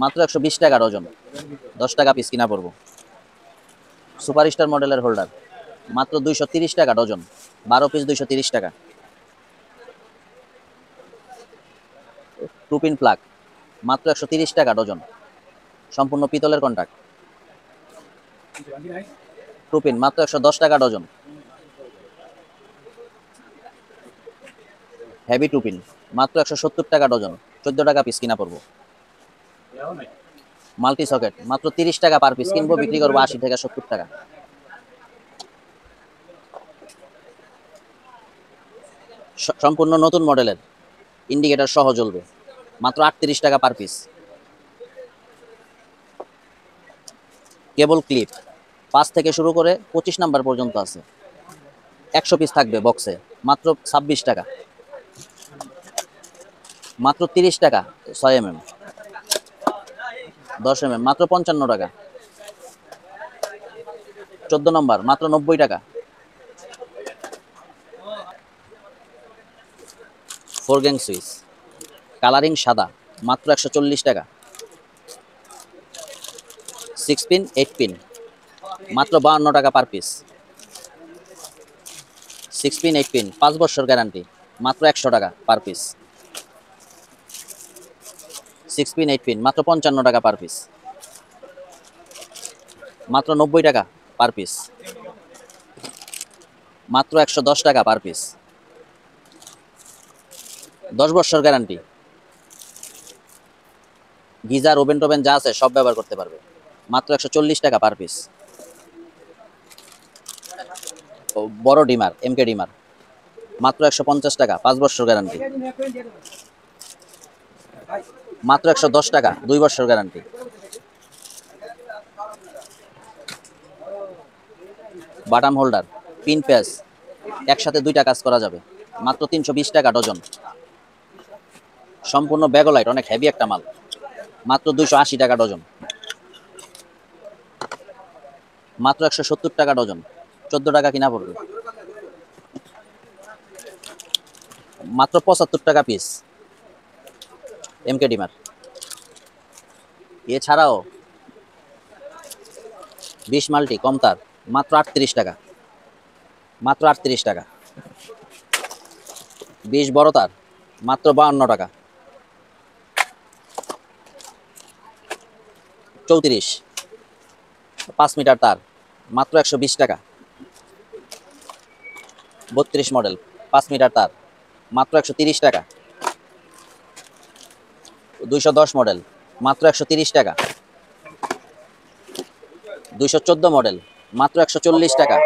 মাত্র 120 টাকা ডজন, 10 টাকা পিস কিনা পড়বো। সুপারস্টার মডেলের হোল্ডার মাত্র 230 টাকা ডজন, 12 পিস 230 টাকা। টুপিন প্লাগ মাত্র 130 টাকা ডজন, সম্পূর্ণ পিতলের কন্টাক্ট। টুপিন মাত্র 110 টাকা ডজন। হেভি টুপিন মাত্র 170 টাকা ডজন, 14 টাকা পিস কিনা পড়বো। মাল্টি সকেট মাত্র 30 টাকা পার পিস কিনবো, বিক্রি করবো 80 থেকে 70 টাকা। সম্পূর্ণ নতুন মডেলের, ইন্ডিকেটর সহ জ্বলবে, মাত্র 38 টাকা পার পিস। কেবল ক্লিপ 5 থেকে শুরু করে 25 নাম্বার পর্যন্ত আছে, 100 পিস থাকবে বক্সে, মাত্র 26 টাকা। মাত্র 30 টাকা 6 mm, 10 mm মাত্র 55 টাকা। 14 নম্বর মাত্র 90 টাকা। 4 গ্যাং সুইচ কালারিং সাদা মাত্র 140 টাকা। 6 পিন 8 পিন মাত্র 52 টাকা পার পিস। 6 পিন 8 পিন 5 বছর গ্যারান্টি, মাত্র 100 টাকা পার পিস। 6 পিন 8 পিন মাত্র 55 টাকা পার পিস, মাত্র 90 টাকা পার পিস, মাত্র 110 টাকা পার পিস। 10 বছর গ্যারান্টি, গিজার ওভেন টোভেন যা আছে সব ব্যবহার করতে পারবে, মাত্র 140 টাকা পার পিস। বড় ডিমার এমকে ডিমার মাত্র 150 টাকা, 5 বছর গ্যারান্টি, মাত্র 110 টাকা 2 বছর গ্যারান্টি। বাটাম হোল্ডার পিন পেস একসাথে 2টা কাজ করা যাবে, মাত্র 320 টাকা ডজন। সম্পূর্ণ ব্যাগোলাইট, অনেক হেভি একটা মাল, মাত্র 280 টাকা ডজন, মাত্র 170 টাকা ডজন, 14 টাকা কিনা পড়বে, মাত্র 75 টাকা পিস এমকে ডিমার। এছাড়াও 20 মাল্টি কম তার মাত্র 38 টাকা, মাত্র 38 টাকা। 20 বড় তার মাত্র 52 টাকা। 34 5 মিটার তার মাত্র 120 টাকা। 32 মডেল 5 মিটার তার মাত্র 130 টাকা। 210 মডেল মাত্র 130 টাকা। 214 মডেল মাত্র 140 টাকা।